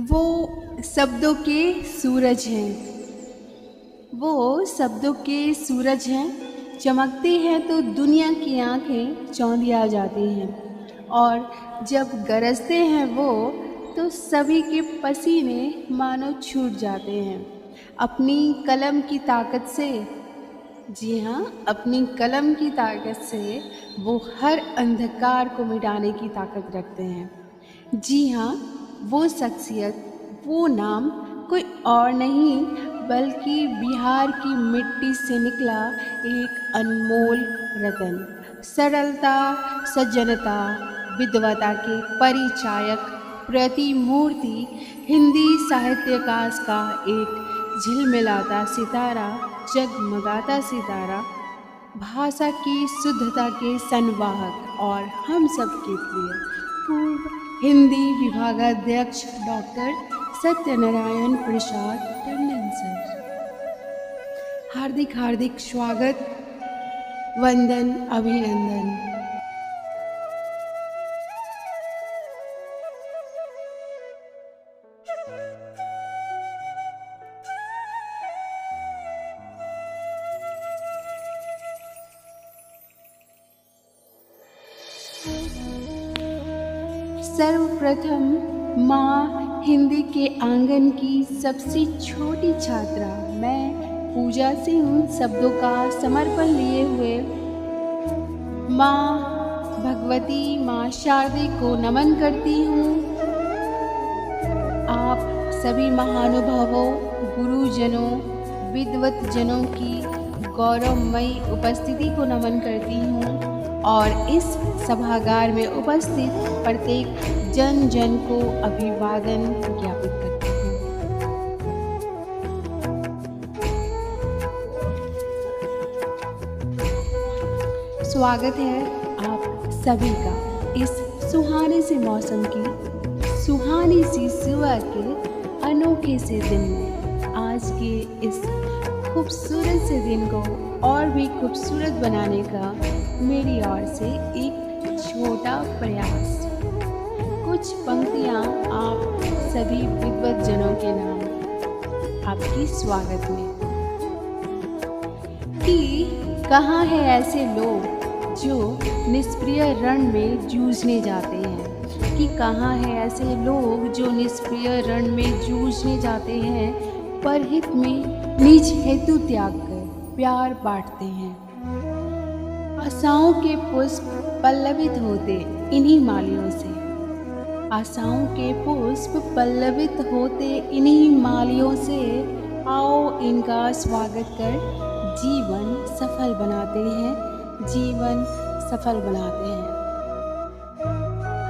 वो शब्दों के सूरज हैं। वो शब्दों के सूरज हैं। चमकते हैं तो दुनिया की आंखें चौंधिया जाती हैं। और जब गरजते हैं वो तो सभी के पसीने मानो छूट जाते हैं। अपनी कलम की ताकत से, जी हाँ, अपनी कलम की ताकत से वो हर अंधकार को मिटाने की ताकत रखते हैं। जी हाँ, वो शख्सियत, वो नाम कोई और नहीं बल्कि बिहार की मिट्टी से निकला एक अनमोल रतन। सरलता, सज्जनता, विद्वता के परिचायक, प्रतिमूर्ति, हिंदी साहित्याकाश का एक झिलमिलाता सितारा, जगमगाता सितारा, भाषा की शुद्धता के संवाहक और हम सब के प्रिय पूर्व हिंदी विभागाध्यक्ष डॉक्टर सत्यनारायण प्रसाद टंडन सर। हार्दिक हार्दिक स्वागत, वंदन, अभिनंदन। सर्वप्रथम माँ हिंदी के आंगन की सबसे छोटी छात्रा मैं पूजा सिंह शब्दों का समर्पण लिए हुए माँ भगवती, माँ शारदे को नमन करती हूँ। आप सभी महानुभावों, गुरुजनों, विद्वत जनों की गौरवमयी उपस्थिति को नमन करती हूँ और इस सभागार में उपस्थित प्रत्येक जन जन को अभिवादन ज्ञापित करती हूँ। स्वागत है आप सभी का इस सुहाने से मौसम की सुहानी सी सुबह के अनोखे से दिन में। आज के इस खूबसूरत से दिन को और भी खूबसूरत बनाने का मेरी ओर से एक छोटा प्रयास। कुछ पंक्तियाँ आप सभी विद्वत जनों के नाम आपकी स्वागत में। कि कहाँ है ऐसे लोग जो निष्प्रिय रण में जूझने जाते हैं, कि कहाँ है ऐसे लोग जो निष्प्रिय रण में जूझने जाते हैं, परहित में निज हेतु त्याग कर प्यार बांटते हैं। आशाओं के पुष्प पल्लवित होते इन्हीं मालियों से, आशाओं के पुष्प पल्लवित होते इन्हीं मालियों से। आओ इनका स्वागत कर जीवन सफल बनाते हैं, जीवन सफल बनाते हैं।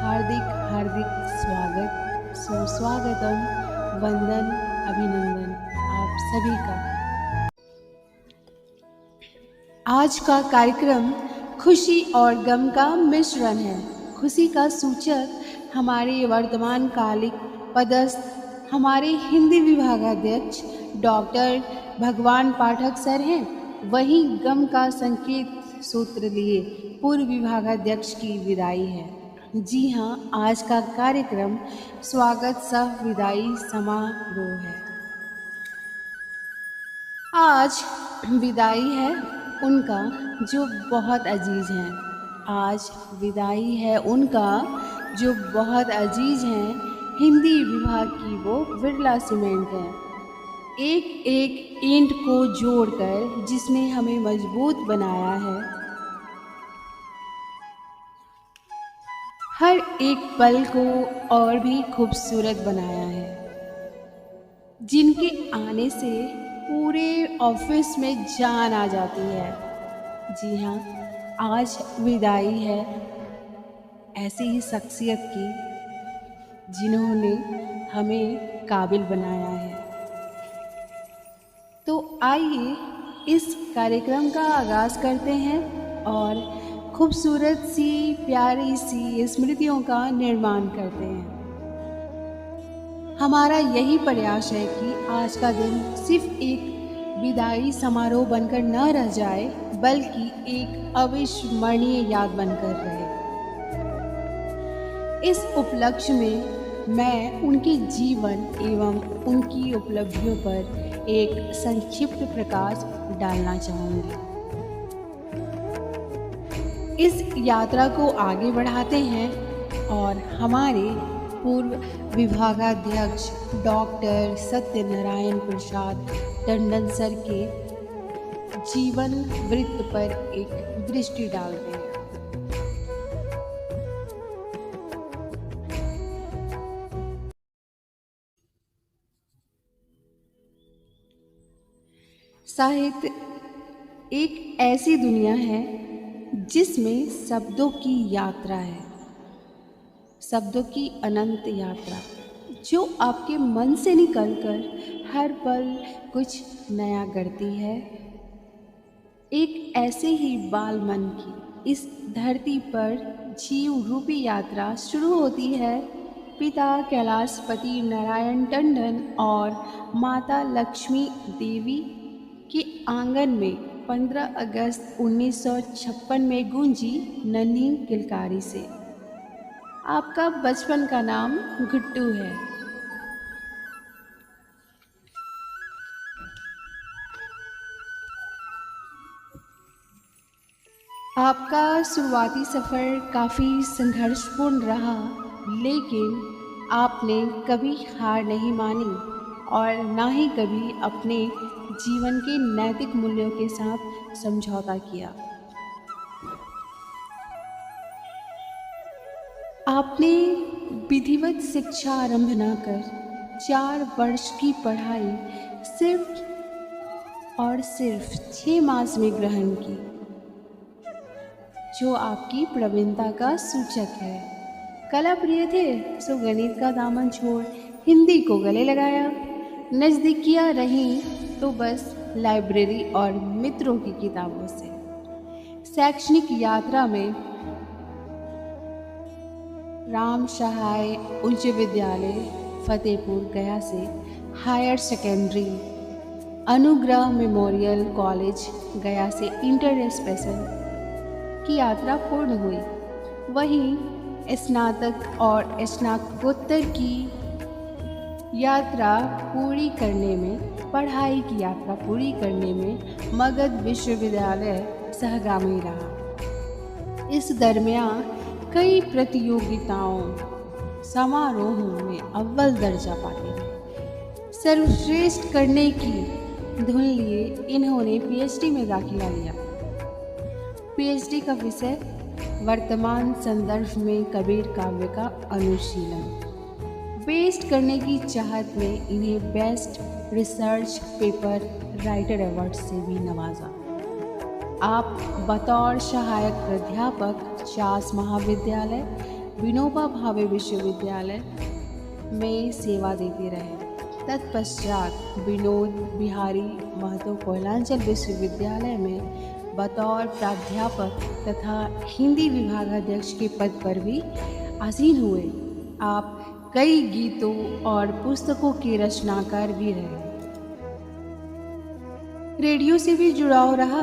हार्दिक हार्दिक स्वागत, सुस्वागतम, वंदन, अभिनंदन आप सभी का। आज का कार्यक्रम खुशी और गम का मिश्रण है। खुशी का सूचक हमारे वर्तमान कालिक पदस्थ हमारे हिंदी विभागाध्यक्ष डॉक्टर भगवान पाठक सर हैं। वहीं गम का संकेत सूत्र लिए पूर्व विभागाध्यक्ष की विदाई है। जी हाँ, आज का कार्यक्रम स्वागत सह विदाई समारोह है। आज विदाई है उनका जो बहुत अजीज हैं। आज विदाई है उनका जो बहुत अजीज हैं। हिंदी विभाग की वो बिरला सीमेंट है। एक एक ईंट को जोड़कर जिसने हमें मजबूत बनाया है, हर एक पल को और भी खूबसूरत बनाया है, जिनके आने से पूरे ऑफिस में जान आ जाती है। जी हाँ, आज विदाई है ऐसी ही शख्सियत की जिन्होंने हमें काबिल बनाया है। तो आइए इस कार्यक्रम का आगाज़ करते हैं और खूबसूरत सी प्यारी सी स्मृतियों का निर्माण करते हैं। हमारा यही प्रयास है कि आज का दिन सिर्फ एक विदाई समारोह बनकर न रह जाए, बल्कि एक अविस्मरणीय याद बनकर रहे। इस उपलक्ष्य में मैं उनके जीवन एवं उनकी उपलब्धियों पर एक संक्षिप्त प्रकाश डालना चाहूँगी। इस यात्रा को आगे बढ़ाते हैं और हमारे पूर्व विभागाध्यक्ष डॉक्टर सत्यनारायण प्रसाद टंडन सर के जीवन वृत्त पर एक दृष्टि डालते हैं। साहित्य एक ऐसी दुनिया है जिसमें शब्दों की यात्रा है, शब्दों की अनंत यात्रा जो आपके मन से निकलकर हर पल कुछ नया गढ़ती है। एक ऐसे ही बाल मन की इस धरती पर जीव रूपी यात्रा शुरू होती है पिता कैलाशपति नारायण टंडन और माता लक्ष्मी देवी के आंगन में 15 अगस्त 1956 में गूंजी नन्ही किलकारी से। आपका बचपन का नाम गुड्डू है। आपका शुरुआती सफ़र काफ़ी संघर्षपूर्ण रहा, लेकिन आपने कभी हार नहीं मानी और ना ही कभी अपने जीवन के नैतिक मूल्यों के साथ समझौता किया। आपने विधिवत शिक्षा आरंभ न कर 4 वर्ष की पढ़ाई सिर्फ और सिर्फ 6 मास में ग्रहण की, जो आपकी प्रवीणता का सूचक है। कला प्रिय थे सो गणित का दामन छोड़ हिंदी को गले लगाया। नज़दीकियाँ रहीं तो बस लाइब्रेरी और मित्रों की किताबों से। शैक्षणिक यात्रा में राम सहाय उच्च विद्यालय फतेहपुर गया से हायर सेकेंडरी, अनुग्रह मेमोरियल कॉलेज गया से इंटर स्पेशल की यात्रा पूर्ण हुई। वहीं स्नातक और स्नातकोत्तर की यात्रा पूरी करने में, पढ़ाई की यात्रा पूरी करने में मगध विश्वविद्यालय सहगामी रहा। इस दरमियान कई प्रतियोगिताओं समारोहों में अव्वल दर्जा पाते रहे। सर्वश्रेष्ठ करने की धुन लिए इन्होंने पीएचडी में दाखिला लिया। पीएचडी का विषय वर्तमान संदर्भ में कबीर काव्य का अनुशीलन। बेस्ट करने की चाहत में इन्हें best research paper writer award से भी नवाजा। आप बतौर सहायक प्राध्यापक चास महाविद्यालय, विनोबा भावे विश्वविद्यालय में सेवा देते रहे। तत्पश्चात विनोद बिहारी महतो कोयलांचल विश्वविद्यालय में बतौर प्राध्यापक तथा हिंदी विभागाध्यक्ष के पद पर भी आसीन हुए। आप कई गीतों और पुस्तकों के रचनाकार भी रहे। रेडियो से भी जुड़ाव रहा।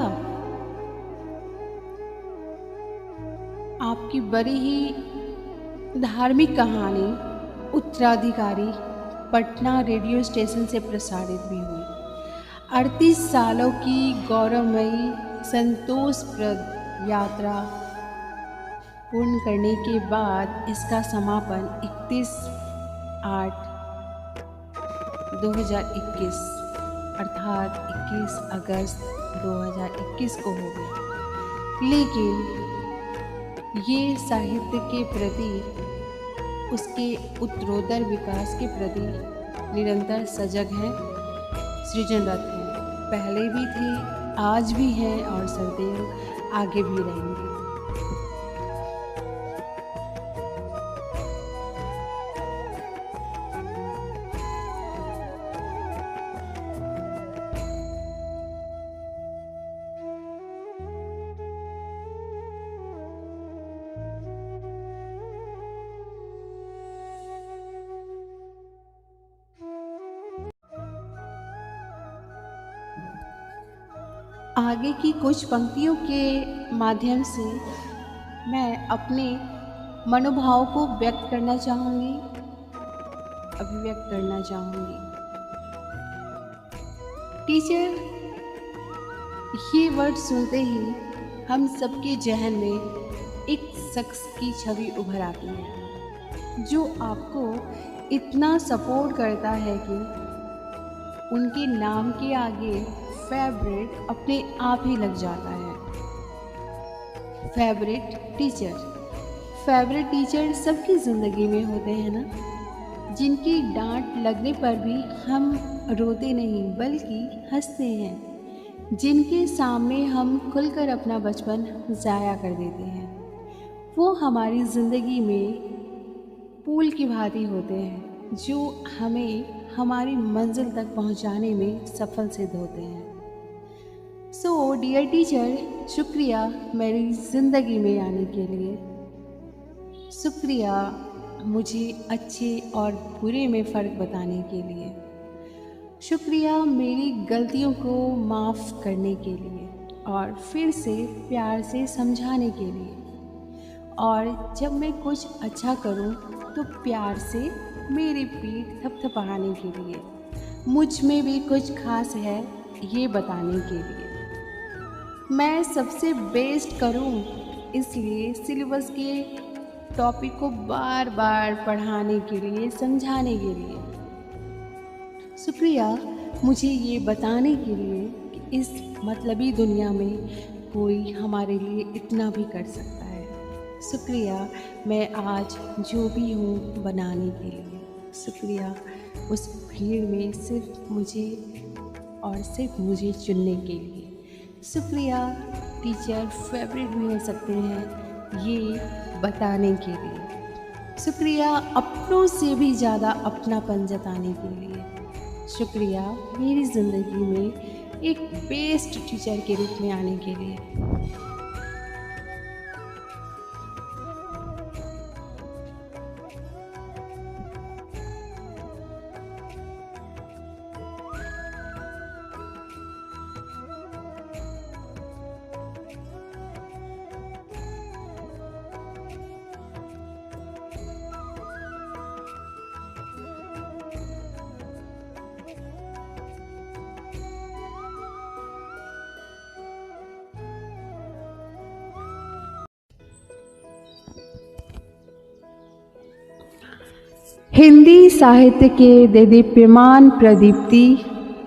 आपकी बड़ी ही धार्मिक कहानी उत्तराधिकारी पटना रेडियो स्टेशन से प्रसारित भी हुई। 38 सालों की गौरवमयी संतोषप्रद यात्रा पूर्ण करने के बाद इसका समापन 31/8/2021 अर्थात 21 अगस्त 2021 को हो गया। लेकिन ये साहित्य के प्रति, उसके उत्तरोत्तर विकास के प्रति निरंतर सजग है, सृजनरत है। पहले भी थे, आज भी हैं और सदैव आगे भी रहेंगे। आगे की कुछ पंक्तियों के माध्यम से मैं अपने मनोभाव को व्यक्त करना चाहूँगी। अभिव्यक्त करना चाहूँगी। टीचर, ये वर्ड सुनते ही हम सबके जहन में एक शख्स की छवि उभर आती है जो आपको इतना सपोर्ट करता है कि उनके नाम के आगे फेवरेट अपने आप ही लग जाता है। फेवरेट टीचर सबकी ज़िंदगी में होते हैं ना, जिनकी डांट लगने पर भी हम रोते नहीं बल्कि हंसते हैं, जिनके सामने हम खुलकर अपना बचपन ज़ाया कर देते हैं। वो हमारी ज़िंदगी में पुल की भांति होते हैं जो हमें हमारी मंजिल तक पहुंचाने में सफल सिद्ध होते हैं। सो डियर टीचर, शुक्रिया मेरी ज़िंदगी में आने के लिए। शुक्रिया मुझे अच्छे और बुरे में फ़र्क बताने के लिए। शुक्रिया मेरी गलतियों को माफ़ करने के लिए और फिर से प्यार से समझाने के लिए। और जब मैं कुछ अच्छा करूं तो प्यार से मेरी पीठ थपथपाने के लिए, मुझ में भी कुछ खास है ये बताने के लिए। मैं सबसे बेस्ट करूं इसलिए सिलेबस के टॉपिक को बार बार पढ़ाने के लिए, समझाने के लिए। शुक्रिया मुझे ये बताने के लिए कि इस मतलबी दुनिया में कोई हमारे लिए इतना भी कर सकता है। शुक्रिया मैं आज जो भी हूँ बनाने के लिए। शुक्रिया उस भीड़ में सिर्फ मुझे चुनने के लिए। शुक्रिया टीचर फेवरेट भी हो सकते हैं ये बताने के लिए। शुक्रिया अपनों से भी ज़्यादा अपनापन जताने के लिए। शुक्रिया मेरी ज़िंदगी में एक बेस्ट टीचर के रूप में आने के लिए। हिंदी साहित्य के देदीप्यमान प्रदीप्ति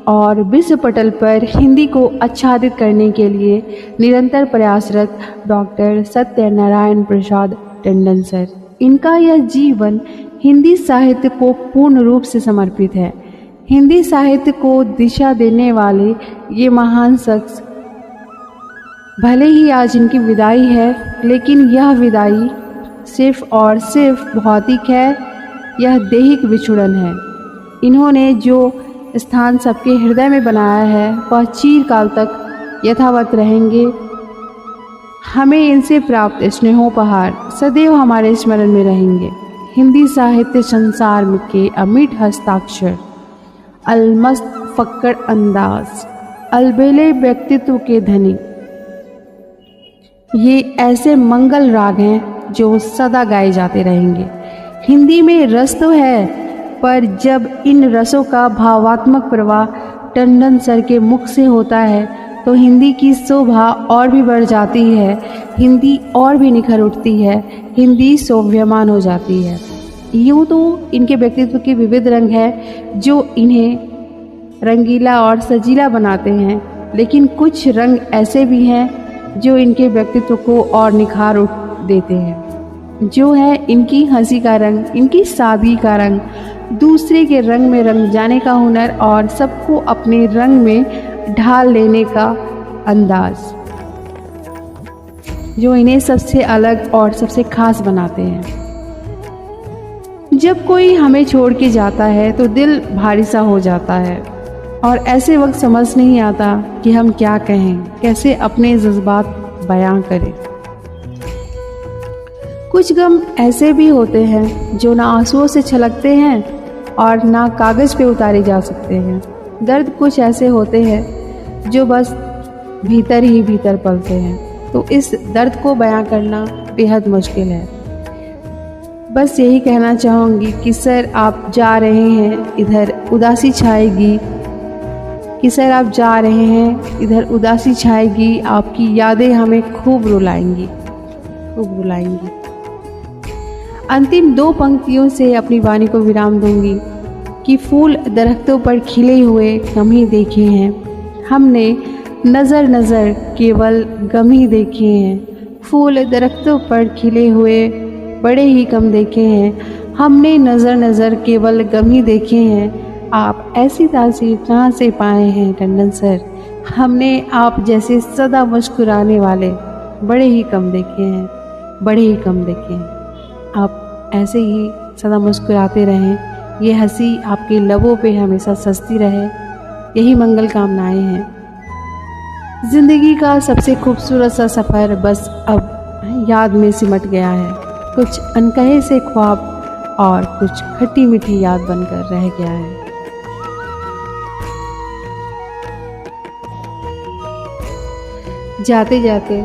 और विश्व पटल पर हिंदी को आच्छादित करने के लिए निरंतर प्रयासरत डॉक्टर सत्यनारायण प्रसाद टंडन सर। इनका यह जीवन हिंदी साहित्य को पूर्ण रूप से समर्पित है। हिंदी साहित्य को दिशा देने वाले ये महान शख्स, भले ही आज इनकी विदाई है, लेकिन यह विदाई सिर्फ और सिर्फ भौतिक है, यह दैहिक विछुड़न है। इन्होंने जो स्थान सबके हृदय में बनाया है वह चिरकाल तक यथावत रहेंगे। हमें इनसे प्राप्त स्नेहोपहार सदैव हमारे स्मरण में रहेंगे। हिंदी साहित्य संसार में के अमिट हस्ताक्षर, अलमस्त फक्कड़ अंदाज, अलबेले व्यक्तित्व के धनी, ये ऐसे मंगल राग हैं जो सदा गाए जाते रहेंगे। हिंदी में रस तो है, पर जब इन रसों का भावात्मक प्रवाह टंडन सर के मुख से होता है तो हिंदी की शोभा और भी बढ़ जाती है, हिंदी और भी निखर उठती है, हिंदी शोभ्यमान हो जाती है। यूँ तो इनके व्यक्तित्व के विविध रंग हैं जो इन्हें रंगीला और सजीला बनाते हैं, लेकिन कुछ रंग ऐसे भी हैं जो इनके व्यक्तित्व को और निखार उठ देते हैं, जो है इनकी हंसी का रंग, इनकी सादगी का रंग, दूसरे के रंग में रंग जाने का हुनर और सबको अपने रंग में ढाल लेने का अंदाज, जो इन्हें सबसे अलग और सबसे खास बनाते हैं। जब कोई हमें छोड़ के जाता है तो दिल भारी सा हो जाता है और ऐसे वक्त समझ नहीं आता कि हम क्या कहें, कैसे अपने जज्बात बयां करें। कुछ गम ऐसे भी होते हैं जो ना आंसुओं से छलकते हैं और ना कागज़ पे उतारे जा सकते हैं। दर्द कुछ ऐसे होते हैं जो बस भीतर ही भीतर पलते हैं, तो इस दर्द को बयां करना बेहद मुश्किल है। बस यही कहना चाहूँगी कि सर आप जा रहे हैं इधर उदासी छाएगी, कि सर आप जा रहे हैं इधर उदासी छाएगी, आपकी यादें हमें खूब रुलाएंगी, खूब रुलाएंगी। अंतिम 2 पंक्तियों से अपनी वाणी को विराम दूंगी कि फूल दरख्तों पर खिले हुए कम ही देखे हैं हमने, नज़र नज़र केवल गम ही देखे हैं। फूल दरख्तों पर खिले हुए बड़े ही कम देखे हैं हमने, नज़र नज़र केवल गम ही देखे हैं। आप ऐसी तासीर कहाँ से पाए हैं टंडन सर, हमने आप जैसे सदा मुस्कुराने वाले बड़े ही कम देखे हैं, बड़े ही कम देखे हैं। आप ऐसे ही सदा मुस्कुराते रहें, ये हंसी आपके लबों पे हमेशा सजती रहे, यही मंगल कामनाएं हैं। ज़िंदगी का सबसे खूबसूरत सा सफ़र बस अब याद में सिमट गया है, कुछ अनकहे से ख्वाब और कुछ खट्टी मीठी याद बनकर रह गया है। जाते जाते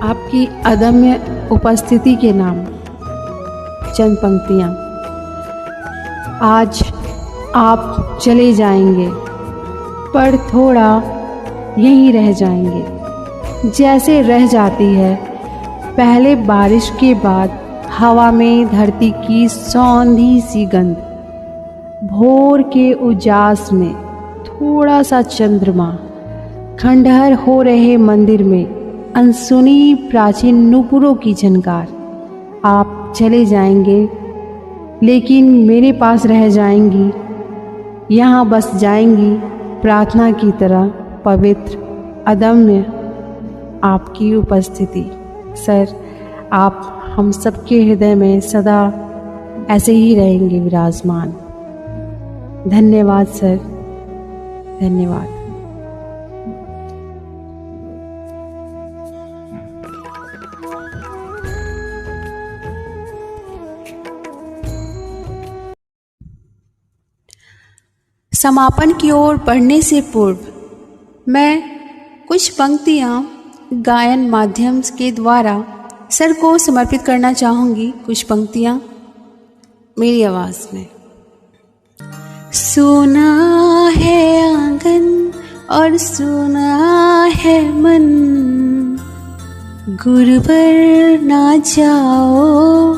आपकी अदम्य उपस्थिति के नाम चंद पंक्तियाँ। आज आप चले जाएंगे पर थोड़ा यहीं रह जाएंगे, जैसे रह जाती है पहले बारिश के बाद हवा में धरती की सौंधी सी गंध। भोर के उजास में थोड़ा सा चंद्रमा, खंडहर हो रहे मंदिर में अनसुनी प्राचीन नूपुरों की झनकार। आप चले जाएंगे लेकिन मेरे पास रह जाएंगी, यहाँ बस जाएंगी प्रार्थना की तरह पवित्र अदम्य आपकी उपस्थिति। सर आप हम सबके हृदय में सदा ऐसे ही रहेंगे विराजमान। धन्यवाद सर, धन्यवाद। समापन की ओर बढ़ने से पूर्व मैं कुछ पंक्तियाँ गायन माध्यम के द्वारा सर को समर्पित करना चाहूँगी। कुछ पंक्तियाँ मेरी आवाज़ में। सुना है आंगन और सुना है मन, गुरुवर ना जाओ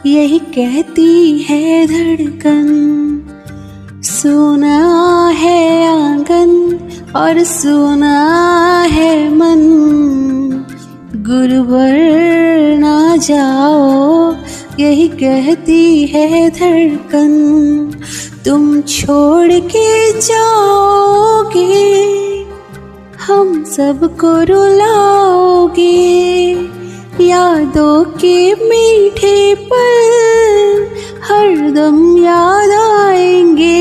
यही कहती है धड़कन। सुना है आंगन और सुना है मन, गुरुवर ना जाओ यही कहती है धड़कन। तुम छोड़ के जाओगे हम सबको रुलाओगे, यादों के मीठे पल हरदम याद आएंगे।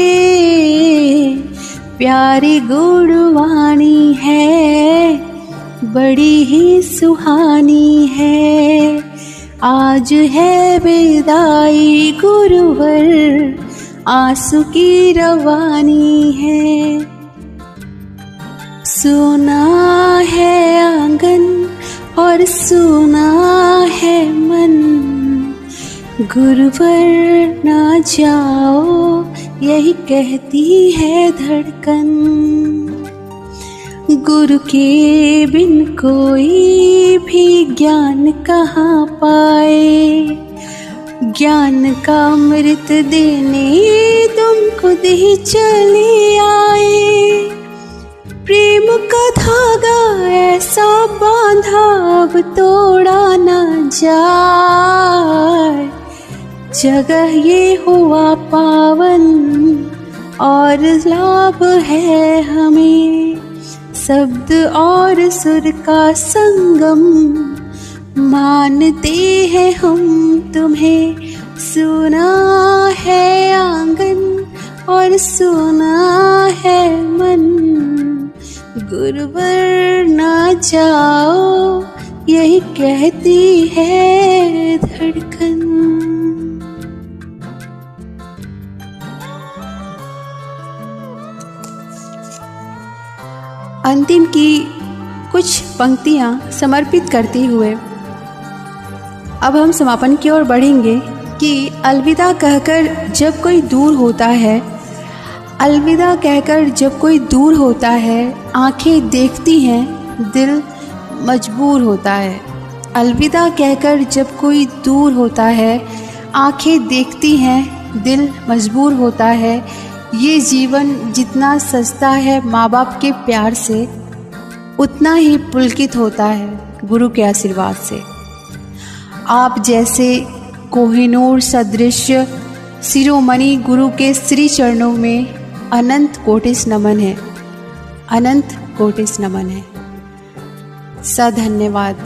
प्यारी गुणवाणी है बड़ी ही सुहानी है, आज है विदाई गुरुवर आंसू की रवानी है। सुना है आंगन और सुना है मन, गुरुवर ना जाओ यही कहती है धड़कन। गुरु के बिन कोई भी ज्ञान कहाँ पाए, ज्ञान का अमृत देने तुम खुद ही चले आए। प्रेम का धागा ऐसा बांधा अब तोड़ा ना जाए, जगह ये हुआ पावन और लाभ है हमें। शब्द और सुर का संगम मानते हैं हम तुम्हें। सुना है आंगन और सुना है मन, गुरुवर ना जाओ यही कहती है धड़कन। अंतिम की कुछ पंक्तियाँ समर्पित करते हुए अब हम समापन की ओर बढ़ेंगे। कि अलविदा कहकर जब कोई दूर होता है, अलविदा कहकर जब कोई दूर होता है, आंखें देखती हैं, दिल मजबूर होता है। अलविदा कहकर जब कोई दूर होता है, आंखें देखती हैं, दिल मजबूर होता है। ये जीवन जितना सस्ता है माँ बाप के प्यार से, उतना ही पुलकित होता है गुरु के आशीर्वाद से। आप जैसे कोहिनूर सदृश शिरोमणि गुरु के श्री चरणों में अनंत कोटिस नमन है, अनंत कोटिस नमन है। सधन्यवाद।